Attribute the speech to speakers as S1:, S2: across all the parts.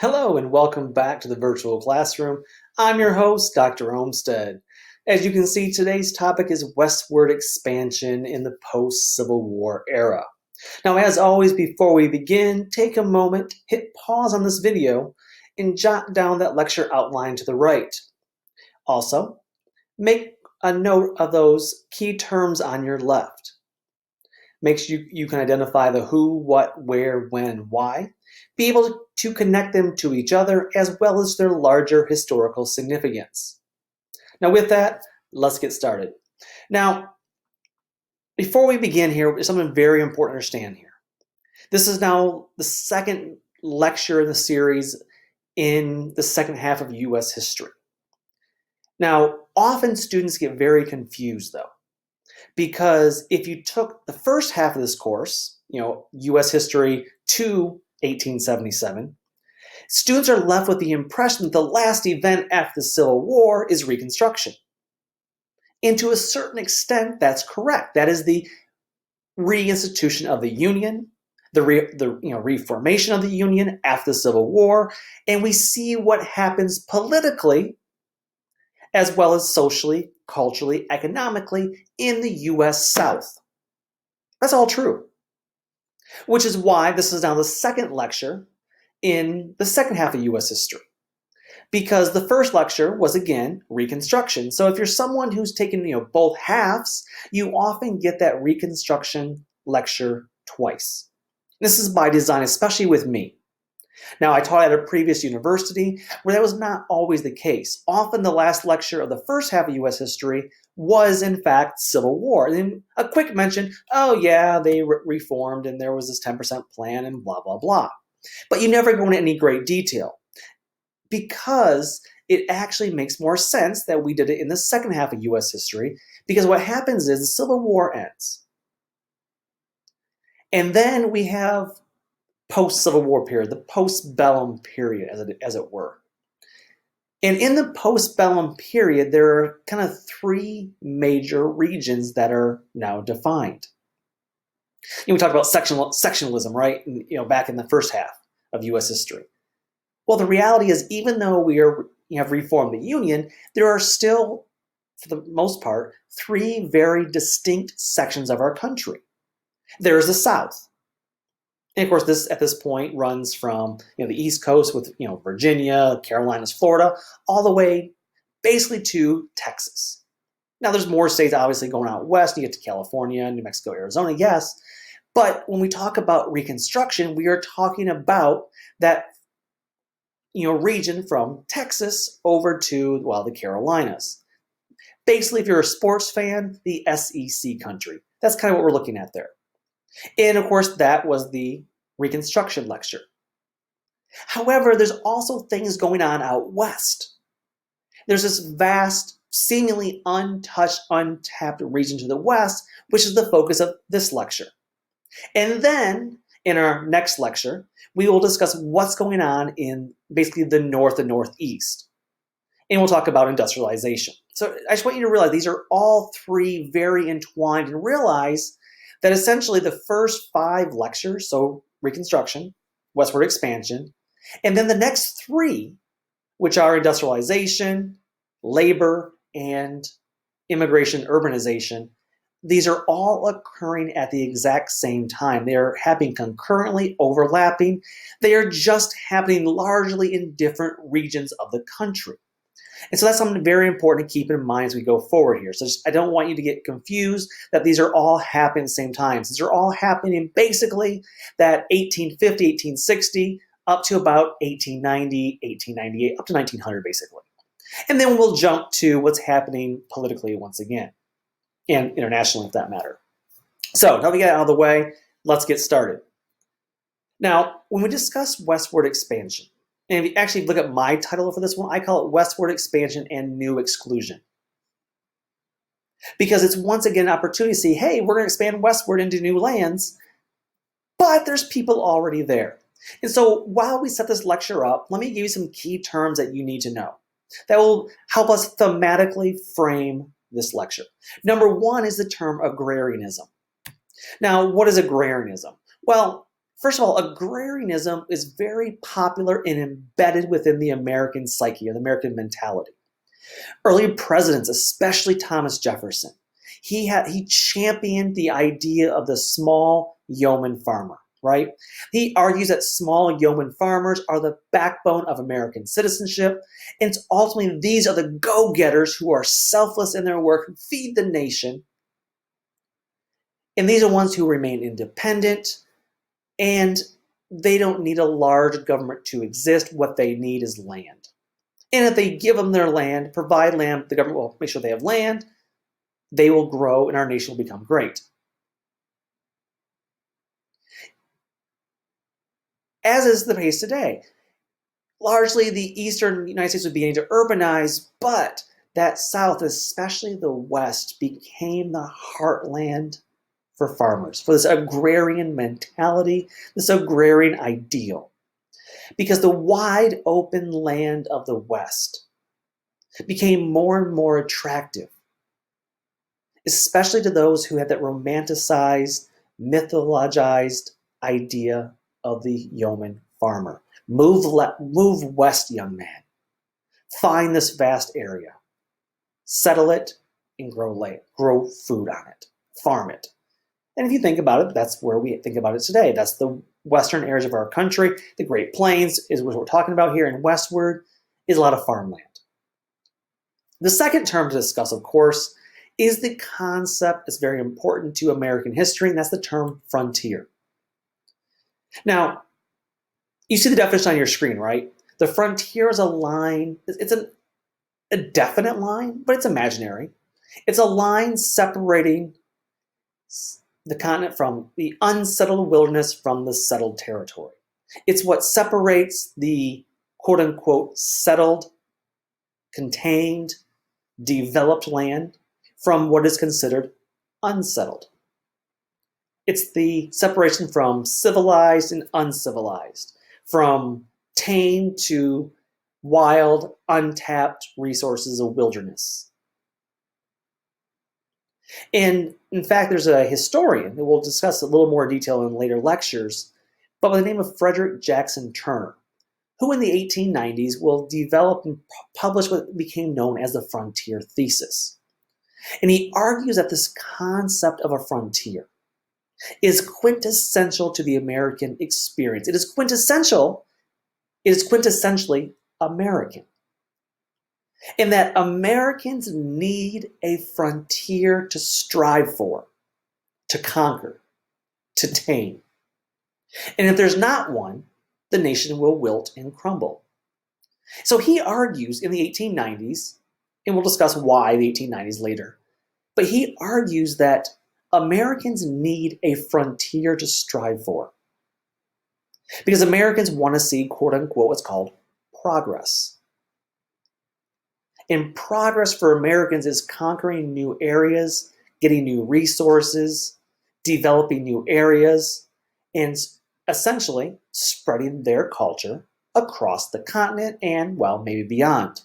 S1: Hello and welcome back to the virtual classroom. I'm your host, Dr. Homestead. As you can see, today's topic is westward expansion in the post-Civil War era. Now, as always, before we begin, take a moment, hit pause on this video, and jot down that lecture outline to the right. Also, make a note of those key terms on your left. Make sure you can identify the who, what, where, when, why. Be able to connect them to each other as well as their larger historical significance. Now with that, let's get started. Now, before we begin here, there's something very important to understand here. This is now the second lecture in the series in the second half of U.S. history. Now, often students get very confused though, because if you took the first half of this course, U.S. history to 1877, students are left with the impression that the last event after the Civil War is Reconstruction. And to a certain extent, that's correct. That is the reinstitution of the Union, the reformation of the Union after the Civil War, and we see what happens politically as well as socially, culturally, economically in the U.S. South. That's all true. Which is why this is now the second lecture in the second half of U.S. history. Because the first lecture was, again, Reconstruction. So if you're someone who's taken both halves, you often get that Reconstruction lecture twice. This is by design, especially with me. Now, I taught at a previous university where that was not always the case. Often the last lecture of the first half of U.S. history was, in fact, Civil War. And then a quick mention, oh yeah, they reformed and there was this 10% plan and blah, blah, blah. But you never go into any great detail because it actually makes more sense that we did it in the second half of U.S. history, because what happens is the Civil War ends. And then we have post-Civil War period, the postbellum period, as it were. And in the postbellum period, there are kind of three major regions that are now defined. We talked about sectionalism, right? Back in the first half of U.S. history. Well, the reality is, even though we have reformed the Union, there are still, for the most part, three very distinct sections of our country. There is the South. And of course, this at this point runs from the East Coast with Virginia, Carolinas, Florida, all the way basically to Texas. Now, there's more states obviously going out west. You get to California, New Mexico, Arizona, yes. But when we talk about Reconstruction, we are talking about that region from Texas over to the Carolinas. Basically, if you're a sports fan, the SEC country. That's kind of what we're looking at there. And of course, that was the Reconstruction lecture. However, there's also things going on out west. There's this vast, seemingly untouched, untapped region to the west, which is the focus of this lecture. And then, in our next lecture, we will discuss what's going on in basically the north and northeast. And we'll talk about industrialization. So I just want you to realize these are all three very entwined, and realize that essentially the first 5 lectures, so Reconstruction, Westward Expansion, and then the next 3, which are industrialization, labor, and immigration, urbanization, these are all occurring at the exact same time. They are happening concurrently, overlapping. They are just happening largely in different regions of the country. And so that's something very important to keep in mind as we go forward here. So I don't want you to get confused that these are all happening at the same time. These are all happening in basically that 1850, 1860, up to about 1890, 1898, up to 1900 basically. And then we'll jump to what's happening politically once again, and internationally for that matter. So now we get out of the way, let's get started. Now, when we discuss westward expansion, and if you actually look at my title for this one, I call it Westward Expansion and New Exclusion. Because it's once again an opportunity to see, hey, we're going to expand westward into new lands, but there's people already there. And so while we set this lecture up, let me give you some key terms that you need to know that will help us thematically frame this lecture. Number one is the term agrarianism. Now, what is agrarianism? Well, First of all, agrarianism is very popular and embedded within the American psyche or the American mentality. Early presidents, especially Thomas Jefferson, he championed the idea of the small yeoman farmer, right? He argues that small yeoman farmers are the backbone of American citizenship, and ultimately these are the go-getters who are selfless in their work, who feed the nation, and these are ones who remain independent, and they don't need a large government to exist. What they need is land. And if they give them their land, provide land, the government will make sure they have land, they will grow, and our nation will become great. As is the case today. Largely, the eastern United States was beginning to urbanize, but that South, especially the West, became the heartland for farmers, for this agrarian mentality, this agrarian ideal. Because the wide open land of the West became more and more attractive, especially to those who had that romanticized, mythologized idea of the yeoman farmer. Move west, young man. Find this vast area. Settle it and grow food on it. Farm it. And if you think about it, that's where we think about it today. That's the western areas of our country. The Great Plains is what we're talking about here in Westward, is a lot of farmland. The second term to discuss, of course, is the concept that's very important to American history, and that's the term frontier. Now, you see the definition on your screen, right? The frontier is a line, it's a definite line, but it's imaginary. It's a line separating the continent from the unsettled wilderness from the settled territory. It's what separates the quote-unquote settled, contained, developed land from what is considered unsettled. It's the separation from civilized and uncivilized, from tame to wild, untapped resources of wilderness. And in fact, there's a historian that we'll discuss a little more detail in later lectures, but by the name of Frederick Jackson Turner, who in the 1890s will develop and publish what became known as the frontier thesis. And he argues that this concept of a frontier is quintessential to the American experience. It is quintessentially American. And that Americans need a frontier to strive for, to conquer, to tame. And if there's not one, the nation will wilt and crumble. So he argues in the 1890s, and we'll discuss why the 1890s later, but he argues that Americans need a frontier to strive for. Because Americans want to see, quote unquote, what's called progress. And progress for Americans is conquering new areas, getting new resources, developing new areas, and essentially spreading their culture across the continent and, well, maybe beyond.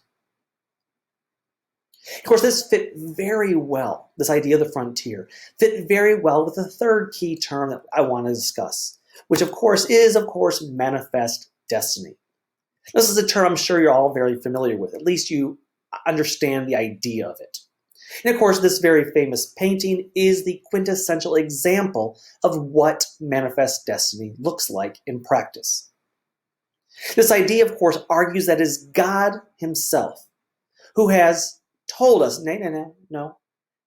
S1: Of course, this fit very well, this idea of the frontier, fit very well with the third key term that I want to discuss, which of course is, manifest destiny. This is a term I'm sure you're all very familiar with. At least you understand the idea of it. And of course, this very famous painting is the quintessential example of what manifest destiny looks like in practice. This idea, of course, argues that it is God himself who has told us, no.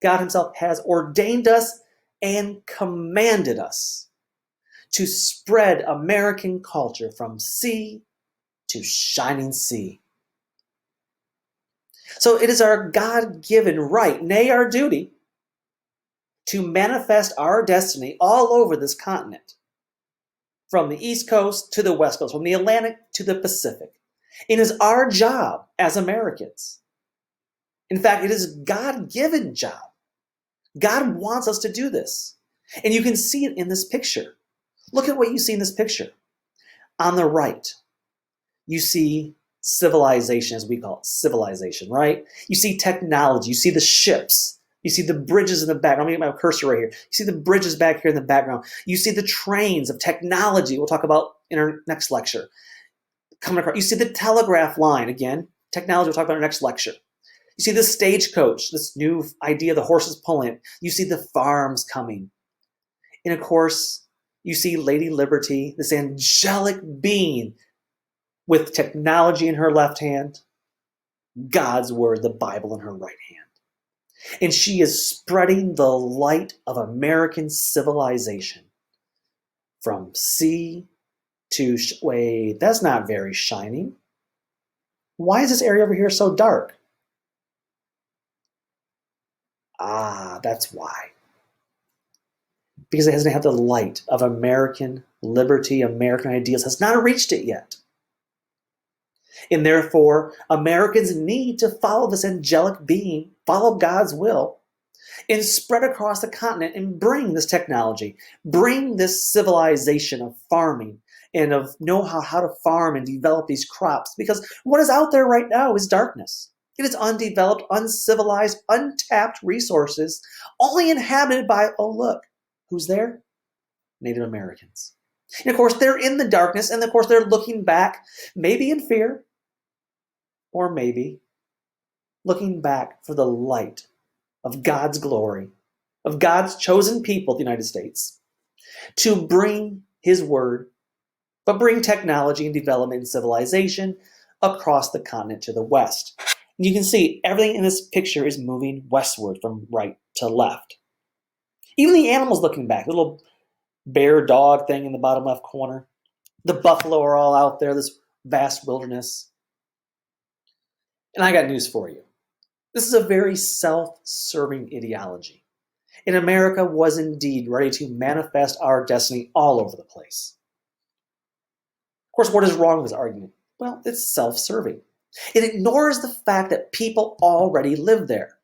S1: God himself has ordained us and commanded us to spread American culture from sea to shining sea. So it is our God-given right, nay, our duty, to manifest our destiny all over this continent, from the East Coast to the West Coast, from the Atlantic to the Pacific. It is our job as Americans. In fact, it is a God-given job. God wants us to do this. And you can see it in this picture. Look at what you see in this picture. On the right, you see civilization, as we call it, civilization, right? You see technology, you see the ships, You see the bridges in the background. Let me get my cursor right here. You see the bridges back here in the background. You see the trains of technology we'll talk about in our next lecture coming across. You see the telegraph line, again, technology we'll talk about in our next lecture. You see the stagecoach, this new idea the horses pulling. You see the farms coming. And of course, you see Lady Liberty, this angelic being with technology in her left hand, God's word, the Bible, in her right hand. And she is spreading the light of American civilization from sea to, wait, that's not very shining. Why is this area over here so dark? Ah, that's why. Because it hasn't had the light of American liberty, American ideals, has not reached it yet. And therefore, Americans need to follow this angelic being, follow God's will, and spread across the continent and bring this technology, bring this civilization of farming and of know-how how to farm and develop these crops. Because what is out there right now is darkness. It is undeveloped, uncivilized, untapped resources, only inhabited by, oh look, who's there? Native Americans. And of course, they're in the darkness, and of course, they're looking back, maybe in fear, or maybe looking back for the light of God's glory, of God's chosen people, the United States, to bring his word, but bring technology and development and civilization across the continent to the west. And you can see everything in this picture is moving westward from right to left. Even the animals looking back, the little bear dog thing in the bottom left corner. The buffalo are all out there, this vast wilderness. And I got news for you. This is a very self-serving ideology. And America was indeed ready to manifest our destiny all over the place. Of course, what is wrong with this argument? Well, it's self-serving. It ignores the fact that people already live there.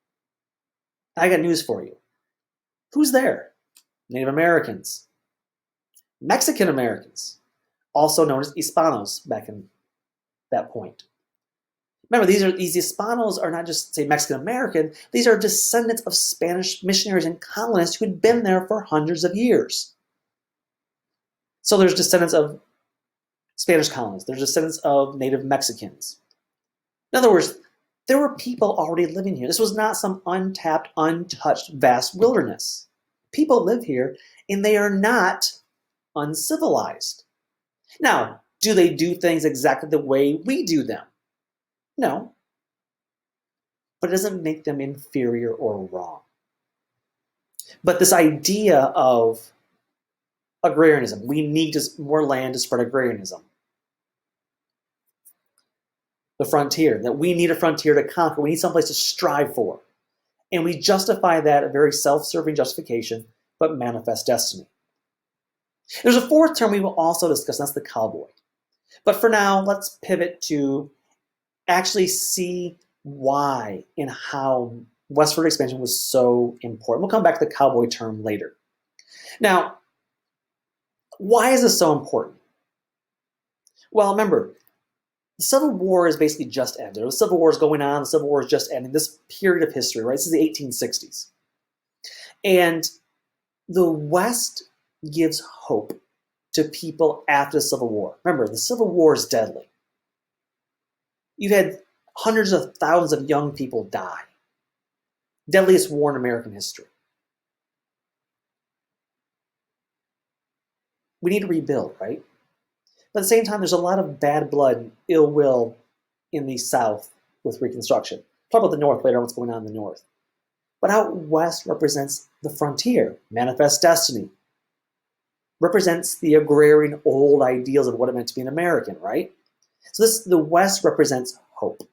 S1: I got news for you. Who's there? Native Americans. Mexican Americans, also known as Hispanos back in that point. Remember, these Hispanos are not just, say, Mexican American. These are descendants of Spanish missionaries and colonists who had been there for hundreds of years. So there's descendants of Spanish colonists. There's descendants of native Mexicans. In other words, there were people already living here. This was not some untapped, untouched, vast wilderness. People live here, and they are not uncivilized. Now, do they do things exactly the way we do them? No. But it doesn't make them inferior or wrong. But this idea of agrarianism, we need more land to spread agrarianism. The frontier, that we need a frontier to conquer. We need someplace to strive for. And we justify that, a very self-serving justification, but manifest destiny. There's a fourth term we will also discuss, and that's the cowboy. But for now, let's pivot to actually see why and how westward expansion was so important. We'll come back to the cowboy term later. Now, why is this so important? Well, remember, the Civil War is basically just ended. The Civil War is going on. The Civil War is just ending. This period of history, right? This is the 1860s. And the West gives hope to people after the Civil War. Remember, the Civil War is deadly. You've had hundreds of thousands of young people die. Deadliest war in American history. We need to rebuild, right? But at the same time, there's a lot of bad blood and ill will in the South with Reconstruction. Talk about the North later on, what's going on in the North. But out West represents the frontier, manifest destiny. Represents the agrarian old ideals of what it meant to be an American, right? So the West represents hope.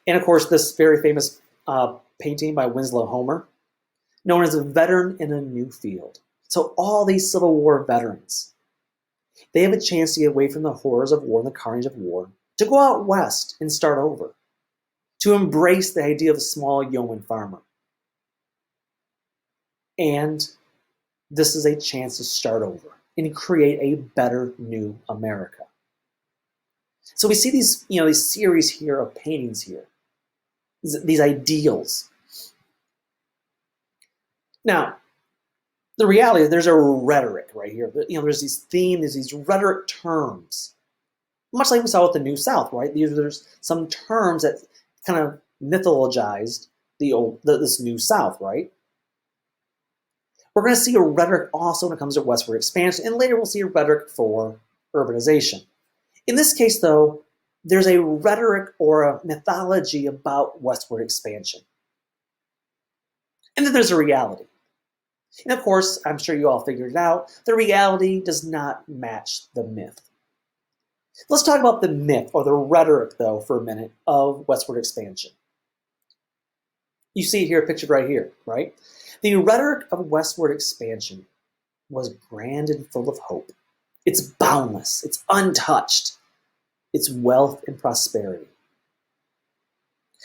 S1: And of course, this very famous painting by Winslow Homer, known as A Veteran in a New Field. So all these Civil War veterans, they have a chance to get away from the horrors of war and the carnage of war, to go out west and start over, to embrace the idea of a small yeoman farmer. And this is a chance to start over and create a better new America. So we see these series here of paintings here, these ideals. Now, the reality is there's a rhetoric right here. There's these themes, there's these rhetoric terms, much like we saw with the New South, right? There's some terms that kind of mythologized this New South, right? We're going to see a rhetoric also when it comes to westward expansion, and later we'll see a rhetoric for urbanization. In this case, though, there's a rhetoric or a mythology about westward expansion. And then there's a reality. And of course, I'm sure you all figured it out, the reality does not match the myth. Let's talk about the myth or the rhetoric, though, for a minute of westward expansion. You see it here, pictured right here, right? The rhetoric of westward expansion was grand and full of hope. It's boundless, it's untouched, it's wealth and prosperity.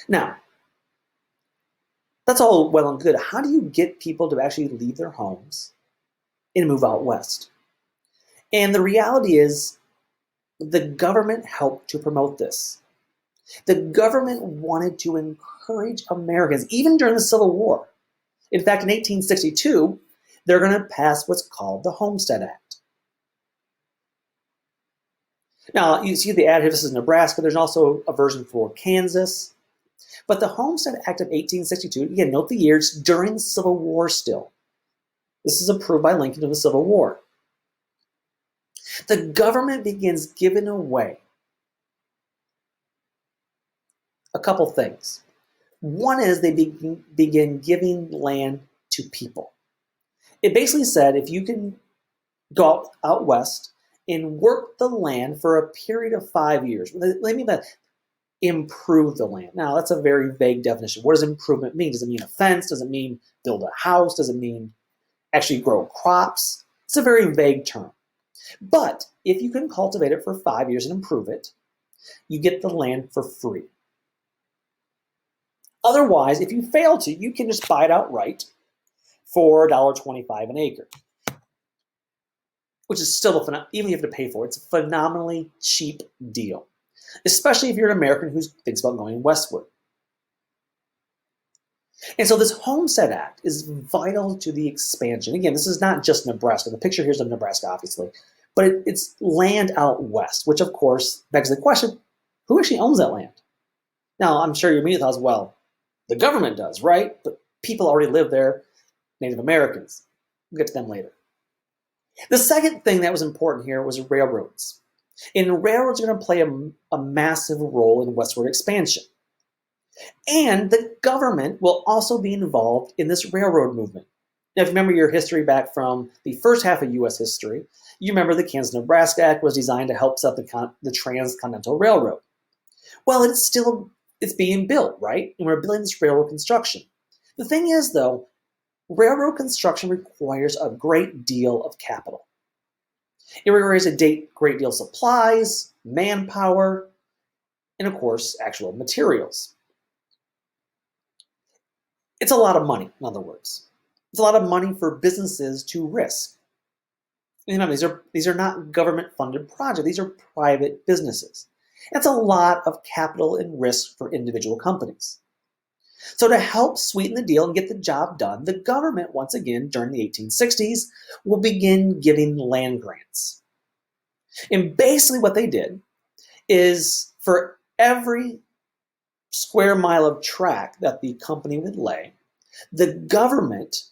S1: Now, that's all well and good. How do you get people to actually leave their homes and move out west? And the reality is, the government helped to promote this. The government wanted to encourage Americans, even during the Civil War. In fact, in 1862, they're going to pass what's called the Homestead Act. Now, you see the ad here, this is Nebraska. There's also a version for Kansas. But the Homestead Act of 1862, again, note the years, during the Civil War still. This is approved by Lincoln in the Civil War. The government begins giving away a couple things. One is they begin giving land to people. It basically said if you can go out west and work the land for a period of 5 years, let me improve the land. Now, that's a very vague definition. What does improvement mean? Does it mean a fence? Does it mean build a house? Does it mean actually grow crops? It's a very vague term. But if you can cultivate it for 5 years and improve it, you get the land for free. Otherwise, if you fail to, you can just buy it outright for $1.25 an acre, which is still, even if you have to pay for it, it's a phenomenally cheap deal, especially if you're an American who thinks about going westward. And so this Homestead Act is vital to the expansion. Again, this is not just Nebraska. The picture here is of Nebraska, obviously, but it's land out west, which of course begs the question, who actually owns that land? Now, I'm sure your immediate thought is, well, the government does, right? But people already live there, Native Americans. We'll get to them later. The second thing that was important here was railroads. And railroads are going to play a massive role in westward expansion. And the government will also be involved in this railroad movement. Now, if you remember your history back from the first half of U.S. history, you remember the Kansas-Nebraska Act was designed to help set the Transcontinental Railroad. Well, it's being built, right? And we're building this railroad construction. The thing is, though, railroad construction requires a great deal of capital. It requires a great deal of supplies, manpower, and of course, actual materials. It's a lot of money, in other words. It's a lot of money for businesses to risk. Remember, these are not government-funded projects. These are private businesses. That's a lot of capital and risk for individual companies. So to help sweeten the deal and get the job done, the government, once again, during the 1860s, will begin giving land grants. And basically what they did is for every square mile of track that the company would lay, the government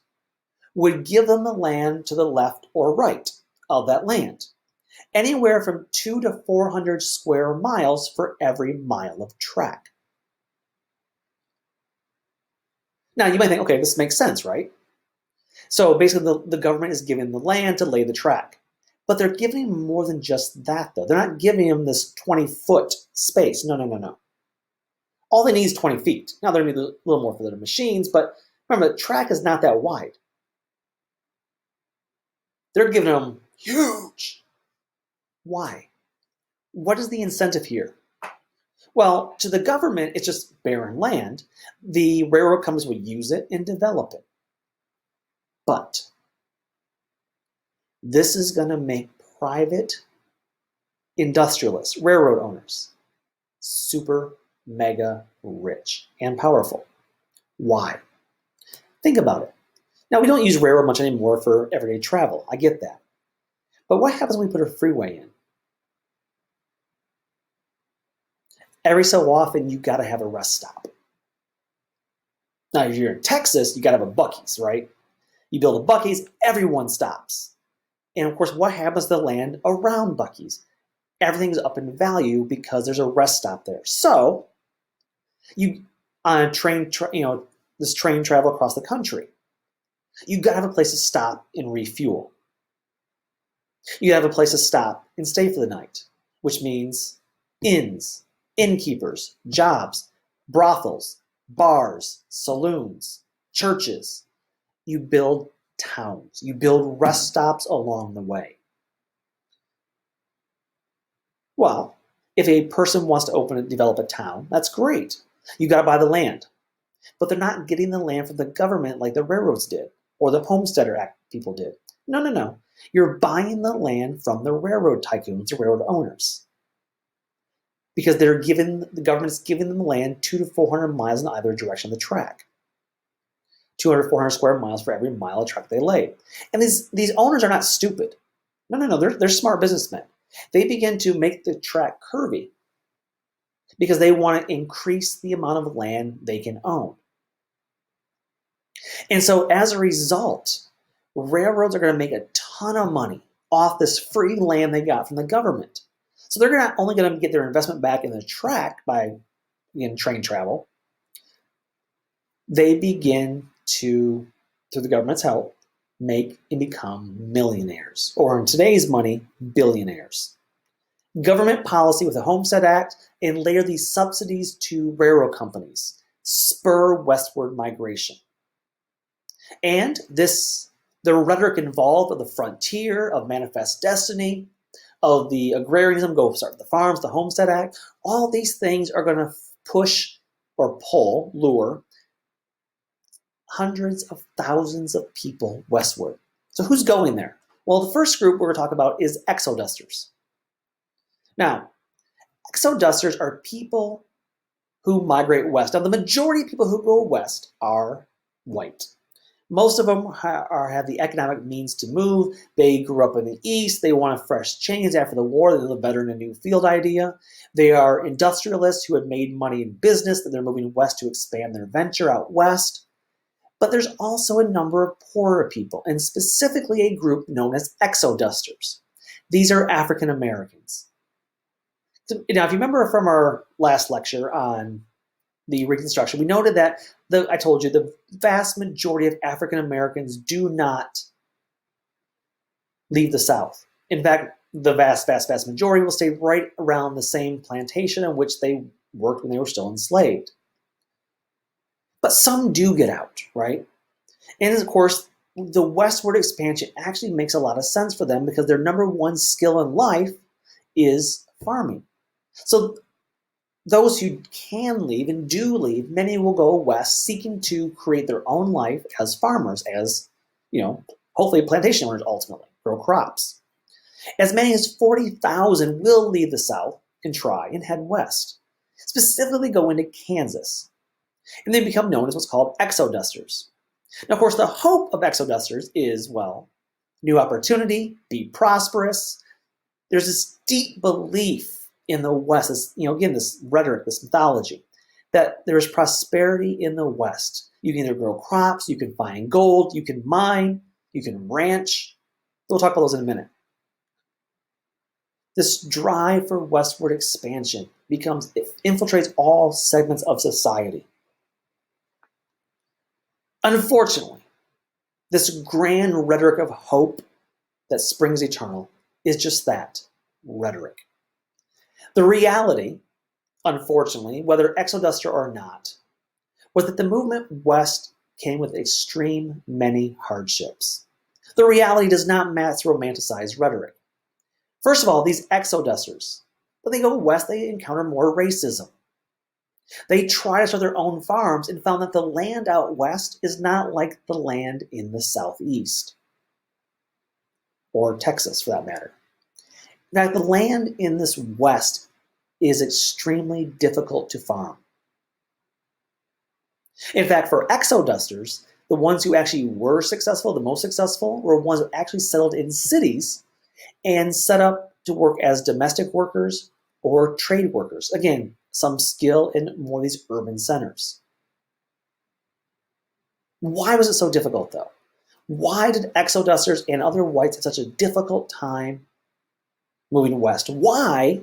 S1: would give them the land to the left or right of that land, anywhere from 200 to 400 square miles for every mile of track. Now, you might think, okay, this makes sense, right? So basically, the government is giving the land to lay the track. But they're giving them more than just that, though. They're not giving them this 20-foot space. No. All they need is 20 feet. Now, they're going to need a little more for their machines, but remember, the track is not that wide. They're giving them huge. Why? What is the incentive here? Well, to the government, it's just barren land. The railroad companies would use it and develop it. But this is going to make private industrialists, railroad owners, super mega rich and powerful. Why? Think about it. Now, we don't use railroad much anymore for everyday travel. I get that. But what happens when we put a freeway in? Every so often, you got to have a rest stop. Now, if you're in Texas, you got to have a Buc-ee's, right? You build a Buc-ee's, everyone stops. And of course, what happens to the land around Buc-ee's? Everything's up in value because there's a rest stop there. So, you on a train, this train travel across the country, you got to have a place to stop and refuel. You have a place to stop and stay for the night, which means inns, innkeepers, jobs, brothels, bars, saloons, churches. You build towns. You build rest stops along the way. Well, if a person wants to open and develop a town, that's great. You got to buy the land. But they're not getting the land from the government like the railroads did or the Homestead Act people did. No. You're buying the land from the railroad tycoons, the railroad owners. Because the government's giving them the land 200 to 400 miles in either direction of the track. 200, 400 square miles for every mile of track they lay. And these owners are not stupid. No. They're smart businessmen. They begin to make the track curvy because they want to increase the amount of land they can own. And so as a result, railroads are going to make a ton of money off this free land they got from the government. So they're not only going to get their investment back in the track by train travel, they begin to, through the government's help, make and become millionaires, or in today's money, billionaires. Government policy with the Homestead Act and later these subsidies to railroad companies spur westward migration. And the rhetoric involved of the frontier, of manifest destiny, of the agrarianism, go start with the farms, the Homestead Act, all these things are going to push or lure hundreds of thousands of people westward. So who's going there? Well, the first group we're going to talk about is Exodusters. Now, Exodusters are people who migrate west. Now, the majority of people who go west are white. Most of them have the economic means to move. They grew up in the East. They want a fresh change after the war. They're the veteran in a new field idea. They are industrialists who had made money in business, that they're moving west to expand their venture out west. But there's also a number of poorer people, and specifically a group known as Exodusters. These are African Americans. Now, if you remember from our last lecture on the Reconstruction, we noted that I told you the vast majority of African Americans do not leave the South. In fact, the vast majority will stay right around the same plantation in which they worked when they were still enslaved. But some do get out, right? And of course, the Westward Expansion actually makes a lot of sense for them because their number one skill in life is farming. So those who can leave and do leave, many will go west seeking to create their own life as farmers, as, hopefully plantation owners ultimately, grow crops. As many as 40,000 will leave the South and try and head west, specifically go into Kansas. And they become known as what's called Exodusters. Now, of course, the hope of Exodusters is, new opportunity, be prosperous. There's this deep belief in the West, this rhetoric, this mythology, that there's prosperity in the West. You can either grow crops, you can find gold, you can mine, you can ranch. We'll talk about those in a minute. This drive for westward expansion infiltrates all segments of society. Unfortunately, this grand rhetoric of hope that springs eternal is just that, rhetoric. The reality, unfortunately, whether Exoduster or not, was that the movement west came with extreme many hardships. The reality does not match romanticized rhetoric. First of all, these Exodusters, when they go west, they encounter more racism. They try to start their own farms and found that the land out west is not like the land in the southeast, or Texas for that matter. In fact, the land in this west is extremely difficult to farm. In fact, for Exodusters, The ones who actually were successful, the most successful, were ones that actually settled in cities and set up to work as domestic workers or trade workers. Again, some skill in more of these urban centers. Why was it so difficult, though? Why did Exodusters and other whites have such a difficult time moving west? Why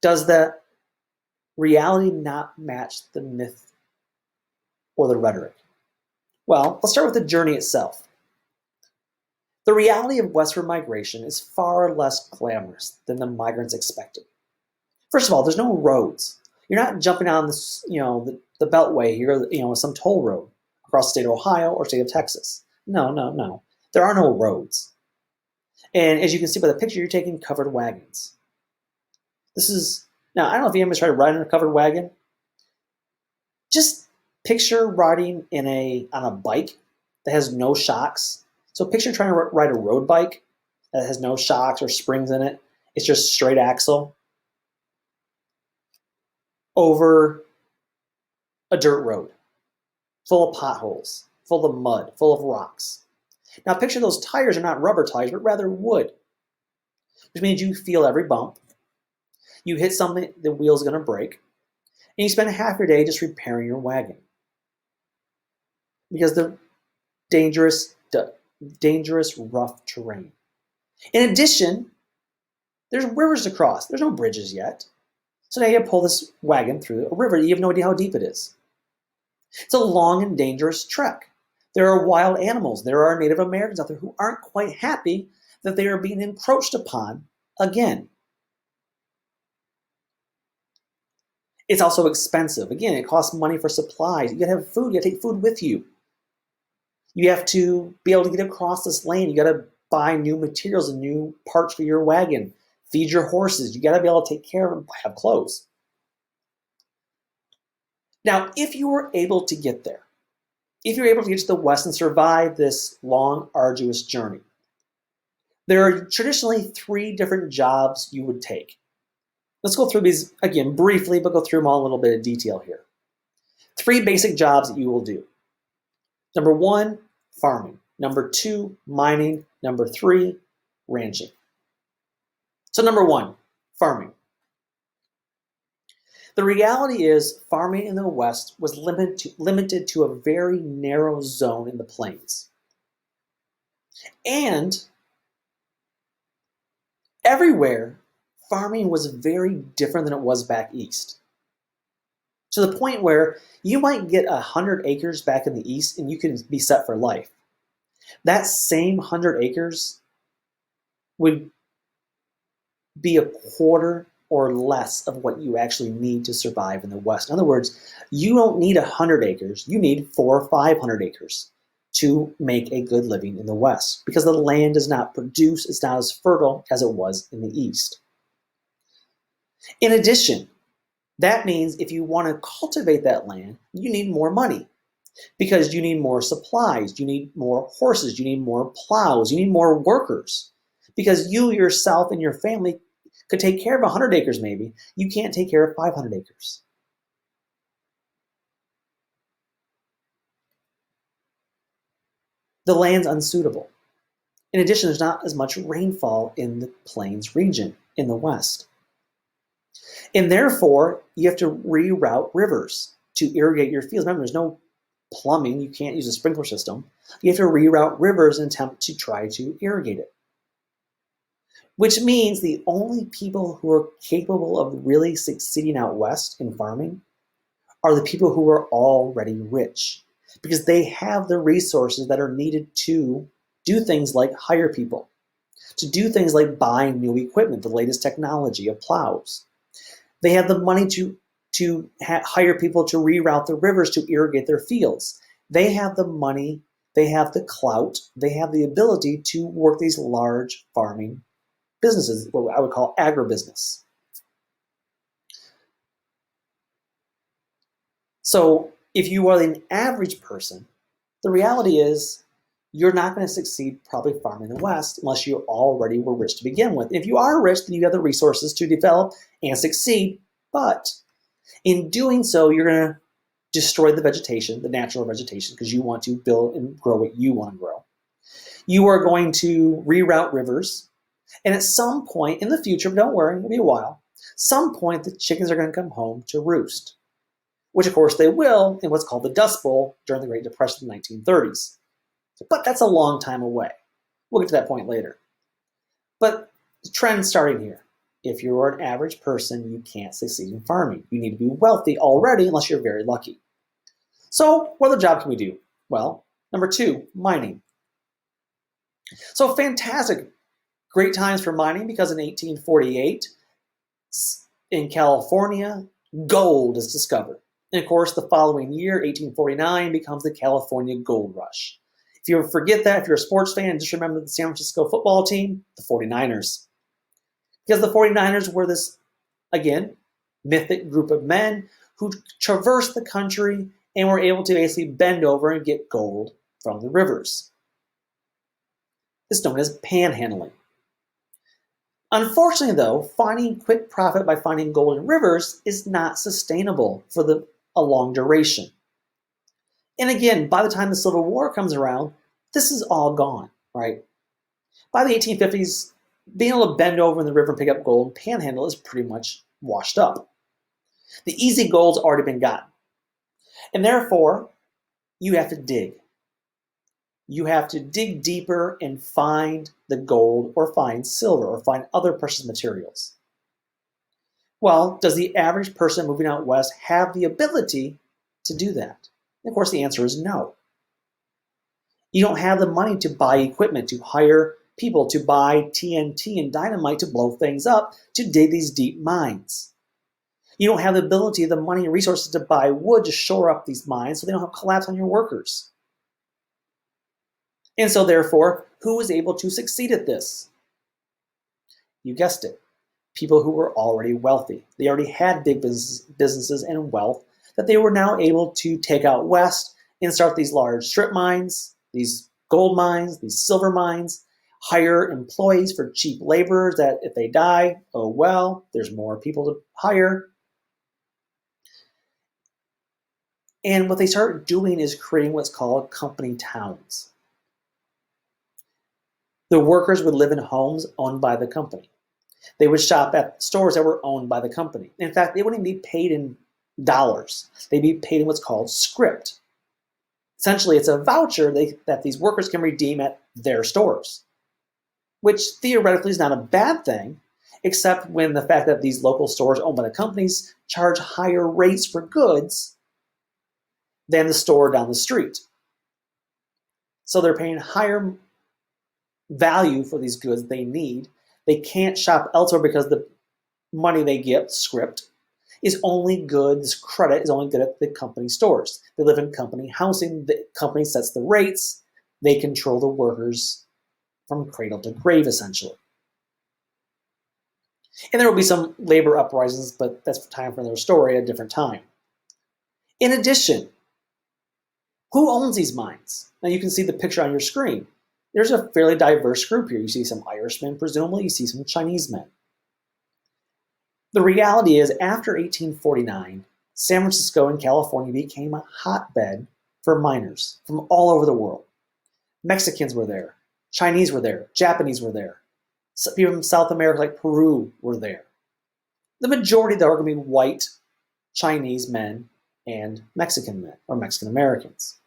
S1: does the reality not match the myth or the rhetoric? Well, let's start with the journey itself. The reality of westward migration is far less glamorous than the migrants expected. First of all, there's no roads. You're not jumping on this, the beltway here, some toll road across the state of Ohio or state of Texas. No. There are no roads. And as you can see by the picture, you're taking covered wagons. Now, I don't know if you ever tried riding in a covered wagon. Just picture riding on a bike that has no shocks. So picture trying to ride a road bike that has no shocks or springs in it. It's just straight axle over a dirt road full of potholes, full of mud, full of rocks. Now picture those tires are not rubber tires, but rather wood, which means you feel every bump. You hit something, the wheel's going to break, and you spend half your day just repairing your wagon because the dangerous, rough terrain. In addition, there's rivers to cross. There's no bridges yet. So now you pull this wagon through a river. You have no idea how deep it is. It's a long and dangerous trek. There are wild animals. There are Native Americans out there who aren't quite happy that they are being encroached upon again. It's also expensive. Again, it costs money for supplies. You gotta have food. You gotta take food with you. You have to be able to get across this land. You gotta buy new materials and new parts for your wagon. Feed your horses. You gotta be able to take care of them, have clothes. Now, if you were able to get there, if you're able to get to the West and survive this long, arduous journey, there are traditionally 3 different jobs you would take. Let's go through these again briefly, but go through them all in a little bit of detail here. 3 basic jobs that you will do. Number 1, farming. Number 2, mining. Number 3, ranching. So number 1, farming. The reality is farming in the West was limited to a very narrow zone in the plains. And everywhere, farming was very different than it was back east. To the point where you might get 100 acres back in the east and you can be set for life. That same 100 acres would be a quarter or less of what you actually need to survive in the West. In other words, you don't need 100 acres, you need 400 or 500 acres to make a good living in the West because the land does not produce, it's not as fertile as it was in the East. In addition, that means if you want to cultivate that land, you need more money because you need more supplies, you need more horses, you need more plows, you need more workers because you yourself and your family could take care of 100 acres maybe. You can't take care of 500 acres. The land's unsuitable. In addition, there's not as much rainfall in the plains region in the West. And therefore, you have to reroute rivers to irrigate your fields. Remember, there's no plumbing. You can't use a sprinkler system. You have to reroute rivers and attempt to try to irrigate it. Which means the only people who are capable of really succeeding out west in farming are the people who are already rich because they have the resources that are needed to do things like hire people, to do things like buy new equipment, the latest technology of plows. They have the money to hire people to reroute the rivers to irrigate their fields. They have the money, they have the clout, they have the ability to work these large farming businesses, what I would call agribusiness. So if you are an average person, the reality is you're not going to succeed probably farming in the West unless you already were rich to begin with. If you are rich, then you have the resources to develop and succeed, but in doing so, you're going to destroy the vegetation, the natural vegetation, because you want to build and grow what you want to grow. You are going to reroute rivers. And at some point in the future, but don't worry, it'll be a while, some point the chickens are going to come home to roost, which of course they will in what's called the Dust Bowl during the Great Depression of the 1930s. But that's a long time away. We'll get to that point later. But the trend starting here. If you're an average person, you can't succeed in farming. You need to be wealthy already unless you're very lucky. So what other job can we do? Well, number 2, mining. So fantastic. Great times for mining because in 1848, in California, gold is discovered. And of course, the following year, 1849, becomes the California Gold Rush. If you forget that, if you're a sports fan, just remember the San Francisco football team, the 49ers. Because the 49ers were this, again, mythic group of men who traversed the country and were able to basically bend over and get gold from the rivers. It's known as panhandling. Unfortunately, though, finding quick profit by finding gold in rivers is not sustainable for a long duration. And again, by the time the Civil War comes around, this is all gone, right? By the 1850s, being able to bend over in the river and pick up gold and panhandle is pretty much washed up. The easy gold's already been gotten. And therefore, you have to dig. You have to dig deeper and find the gold or find silver or find other precious materials. Well, does the average person moving out west have the ability to do that? And of course, the answer is no. You don't have the money to buy equipment, to hire people, to buy TNT and dynamite to blow things up, to dig these deep mines. You don't have the ability, the money and resources to buy wood to shore up these mines so they don't have collapse on your workers. And so therefore, who was able to succeed at this? You guessed it. People who were already wealthy. They already had big businesses and wealth that they were now able to take out west and start these large strip mines, these gold mines, these silver mines, hire employees for cheap laborers that if they die, oh well, there's more people to hire. And what they start doing is creating what's called company towns. The workers would live in homes owned by the company. They would shop at stores that were owned by the company. In fact, they wouldn't be paid in dollars. They'd be paid in what's called script. Essentially, it's a voucher that these workers can redeem at their stores, which theoretically is not a bad thing, except when the fact that these local stores owned by the companies charge higher rates for goods than the store down the street. So they're paying higher value for these goods they need. They can't shop elsewhere because the money they get, script, is only good, this credit is only good at the company stores. They live in company housing, the company sets the rates, they control the workers from cradle to grave, essentially. And there will be some labor uprisings, but that's time for another story at a different time. In addition, who owns these mines? Now you can see the picture on your screen. There's a fairly diverse group here. You see some Irishmen, presumably, you see some Chinese men. The reality is, after 1849, San Francisco and California became a hotbed for miners from all over the world. Mexicans were there, Chinese were there, Japanese were there. People from South America like Peru were there. The majority, though, are going to be white Chinese men and Mexican men, or Mexican Americans.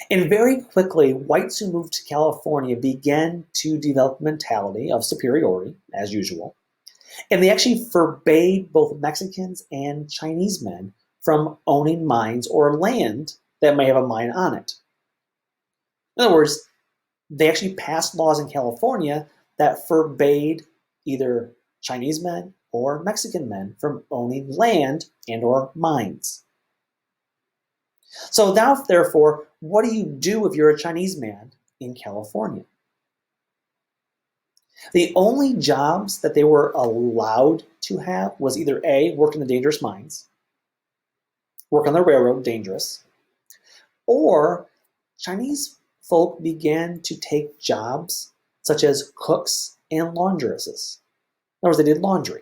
S1: And very quickly, whites who moved to California began to develop a mentality of superiority, as usual. And they actually forbade both Mexicans and Chinese men from owning mines or land that may have a mine on it. In other words, they actually passed laws in California that forbade either Chinese men or Mexican men from owning land and or mines. So now, therefore, what do you do if you're a Chinese man in California? The only jobs that they were allowed to have was either A, work in the dangerous mines, work on the railroad, dangerous, or Chinese folk began to take jobs such as cooks and laundresses. In other words, they did laundry.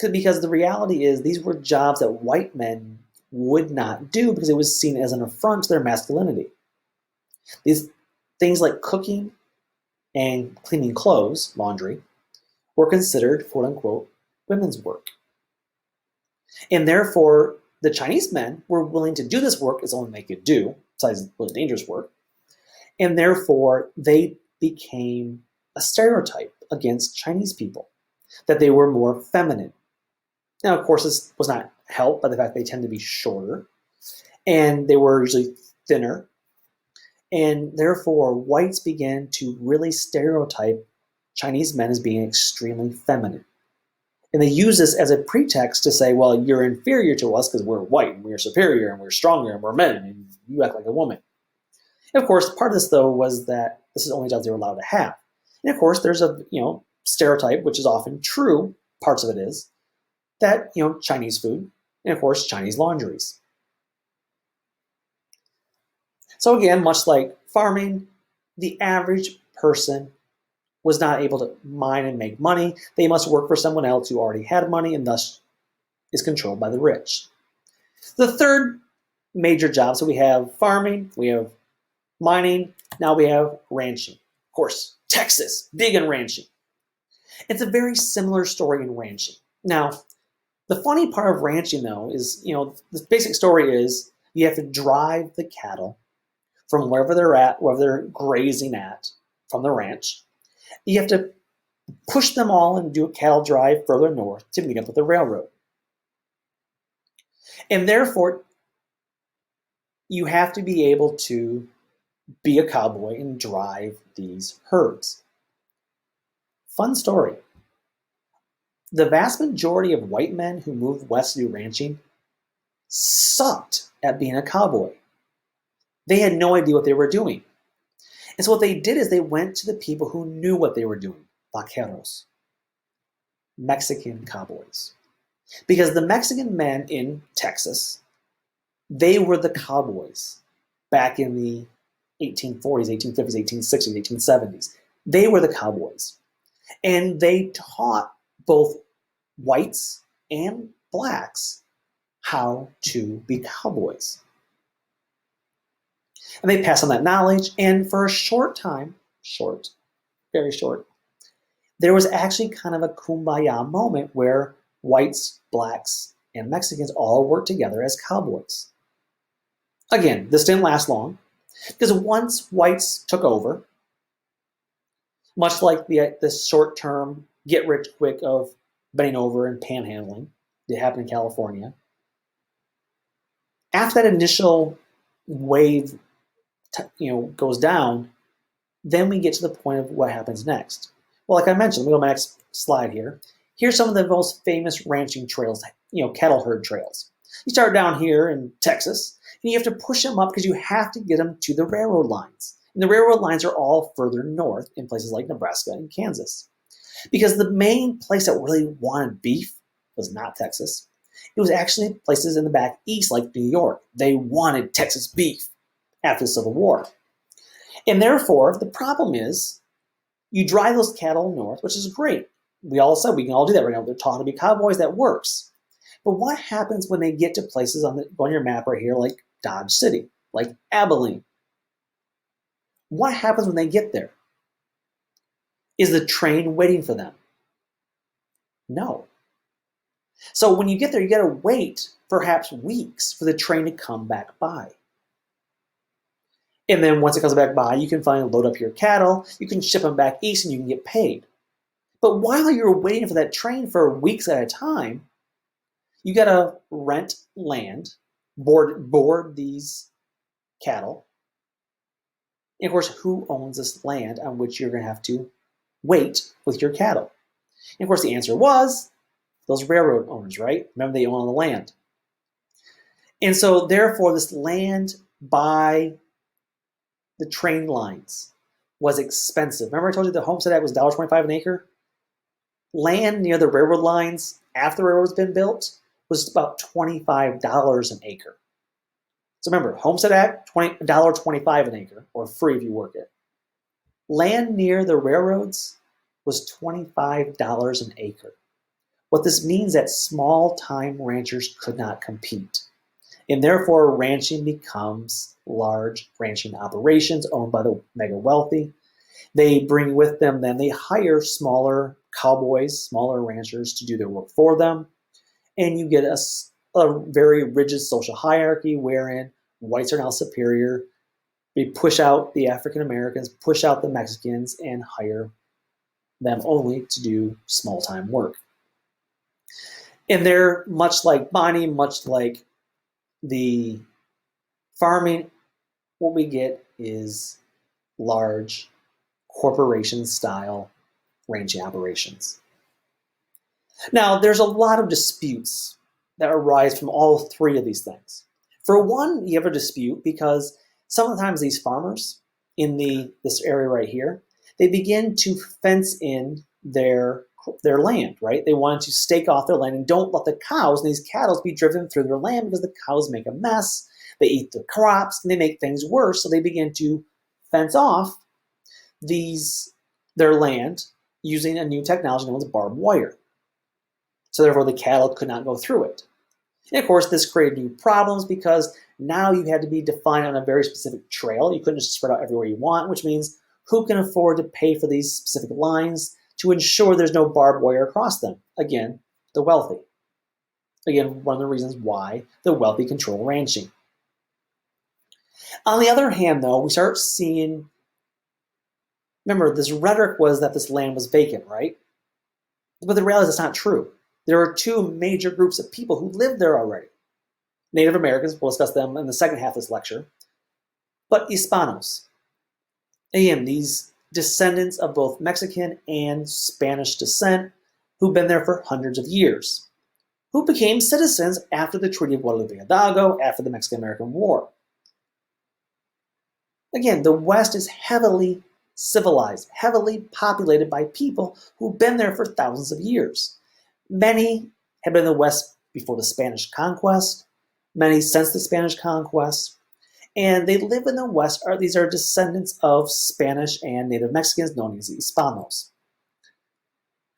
S1: Because the reality is these were jobs that white men would not do because it was seen as an affront to their masculinity. These things like cooking and cleaning clothes, laundry, were considered, quote unquote, women's work. And therefore, the Chinese men were willing to do this work as only they could do, besides really dangerous work. And therefore, they became a stereotype against Chinese people, that they were more feminine. Now, of course, this was not helped by the fact they tend to be shorter, and they were usually thinner. And therefore, whites began to really stereotype Chinese men as being extremely feminine. And they use this as a pretext to say, well, you're inferior to us because we're white and we're superior and we're stronger and we're men and you act like a woman. And of course, part of this, though, was that this is the only jobs they were allowed to have. And of course, there's a stereotype, which is often true, parts of it is, that Chinese food and of course Chinese laundries. So again, much like farming, the average person was not able to mine and make money. They must work for someone else who already had money and thus is controlled by the rich. The third major job, so we have farming, we have mining, now we have ranching. Of course, Texas, big in ranching. It's a very similar story in ranching. Now, the funny part of ranching, though, is, the basic story is you have to drive the cattle from wherever they're at, wherever they're grazing at, from the ranch. You have to push them all and do a cattle drive further north to meet up with the railroad. And therefore, you have to be able to be a cowboy and drive these herds. Fun story. The vast majority of white men who moved west to do ranching sucked at being a cowboy. They had no idea what they were doing. And so what they did is they went to the people who knew what they were doing, vaqueros, Mexican cowboys. Because the Mexican men in Texas, they were the cowboys back in the 1840s, 1850s, 1860s, 1870s. They were the cowboys. And they taught both whites and blacks how to be cowboys. And they pass on that knowledge, and for a short time, very short, there was actually kind of a kumbaya moment where whites, blacks, and Mexicans all worked together as cowboys. Again, this didn't last long, because once whites took over, much like the short-term get-rich-quick of bending over and panhandling that happened in California, after that initial wave goes down, then we get to the point of what happens next. Well, like I mentioned, let me go to my next slide here. Here's some of the most famous ranching trails, cattle herd trails. You start down here in Texas, and you have to push them up because you have to get them to the railroad lines. And the railroad lines are all further north in places like Nebraska and Kansas. Because the main place that really wanted beef was not Texas. It was actually places in the back east like New York. They wanted Texas beef after the Civil War. And therefore, the problem is you drive those cattle north, which is great. We all said we can all do that right now. They're taught to be cowboys. That works. But what happens when they get to places on your map right here like Dodge City, like Abilene? What happens when they get there? Is the train waiting for them? No. So when you get there, you got to wait perhaps weeks for the train to come back by. And then once it comes back by, you can finally load up your cattle, you can ship them back east, and you can get paid. But while you're waiting for that train for weeks at a time, you got to rent land, board these cattle. And of course, who owns this land on which you're going to have to wait with your cattle? And of course, the answer was those railroad owners, right? Remember, they own all the land. And so therefore, this land by the train lines was expensive. Remember I told you the Homestead Act was $1.25 an acre? Land near the railroad lines after the railroad's been built was about $25 an acre. So remember, Homestead Act, $1.25 an acre, or free if you work it. Land near the railroads was $25 an acre. What this means is that small-time ranchers could not compete, and therefore ranching becomes large ranching operations owned by the mega wealthy. They bring with them, then they hire smaller cowboys, smaller ranchers to do their work for them, and you get a very rigid social hierarchy wherein whites are now superior. They push out the African Americans, push out the Mexicans, and hire them only to do small-time work. And they're much like mining, much like the farming, what we get is large corporation-style ranching operations. Now, there's a lot of disputes that arise from all three of these things. For one, you have a dispute because sometimes these farmers in this area right here, they begin to fence in their land, right? They want to stake off their land and don't let the cows and these cattle be driven through their land because the cows make a mess. They eat the crops and they make things worse. So they begin to fence off their land using a new technology known as barbed wire. So therefore the cattle could not go through it. And of course, this created new problems because now you had to be defined on a very specific trail. You couldn't just spread out everywhere you want, which means who can afford to pay for these specific lines to ensure there's no barbed wire across them? Again, the wealthy. Again, one of the reasons why the wealthy control ranching. On the other hand, though, we start seeing, remember, this rhetoric was that this land was vacant, right? But the reality is that's not true. There are two major groups of people who live there already. Native Americans, we'll discuss them in the second half of this lecture, but Hispanos. Again, these descendants of both Mexican and Spanish descent who've been there for hundreds of years, who became citizens after the Treaty of Guadalupe Hidalgo, after the Mexican-American War. Again, the West is heavily civilized, heavily populated by people who've been there for thousands of years. Many have been in the West before the Spanish conquest, many since the Spanish conquest, and they live in the West. These are descendants of Spanish and Native Mexicans known as Hispanos.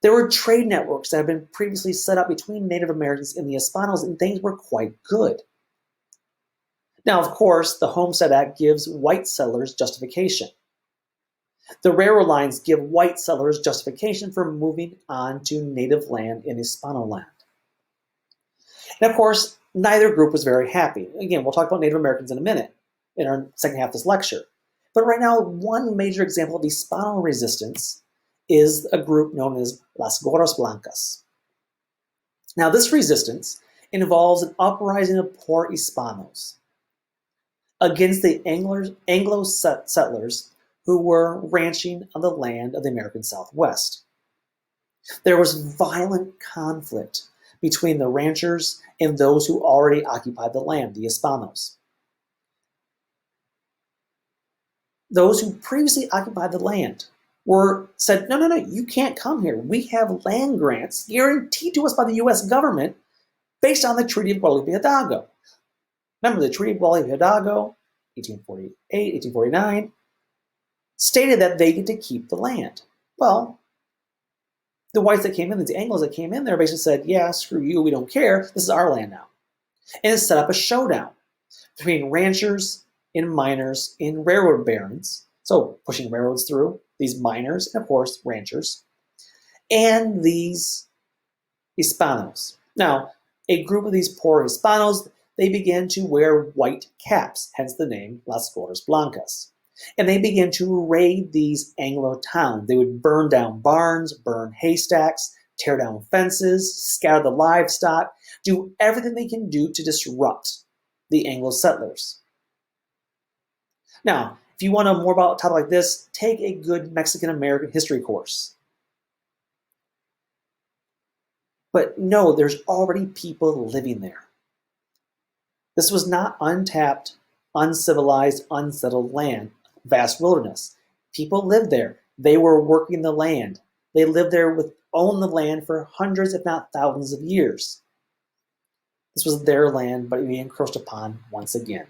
S1: There were trade networks that had been previously set up between Native Americans and the Hispanos, and things were quite good. Now, of course, the Homestead Act gives white settlers justification. The railroad lines give white settlers justification for moving on to native land in Hispano land. And of course, neither group was very happy. Again, we'll talk about Native Americans in a minute in our second half of this lecture. But right now, one major example of Hispano Resistance is a group known as Las Gorras Blancas. Now, this resistance involves an uprising of poor Hispanos against the Anglo settlers who were ranching on the land of the American Southwest. There was violent conflict between the ranchers and those who already occupied the land, the Hispanos. Those who previously occupied the land said, no, you can't come here. We have land grants guaranteed to us by the US government based on the Treaty of Guadalupe Hidalgo. Remember, the Treaty of Guadalupe Hidalgo, 1848, 1849, stated that they get to keep the land. Well, the whites that came in, the Anglos that came in there basically said, yeah, screw you, we don't care, this is our land now. And it set up a showdown between ranchers and miners and railroad barons, so pushing railroads through, these miners, and of course, ranchers, and these Hispanos. Now, a group of these poor Hispanos, they began to wear white caps, hence the name Las Gorras Blancas. And they began to raid these Anglo towns. They would burn down barns, burn haystacks, tear down fences, scatter the livestock, do everything they can do to disrupt the Anglo settlers. Now, if you want to know more about a topic like this, take a good Mexican-American history course. But no, there's already people living there. This was not untapped, uncivilized, unsettled land, vast wilderness. People lived there. They were working the land. They lived there owned the land for hundreds, if not thousands of years. This was their land, but it being encroached upon once again.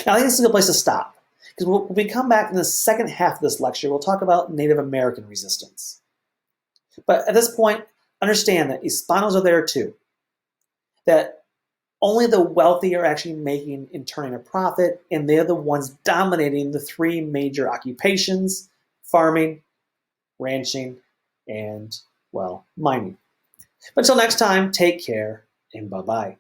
S1: Now, I think this is a good place to stop, because when we come back in the second half of this lecture, we'll talk about Native American resistance. But at this point, understand that Hispanos are there too. That only the wealthy are actually making and turning a profit, and they're the ones dominating the three major occupations: farming, ranching, and, well, mining. But until next time, take care and bye-bye.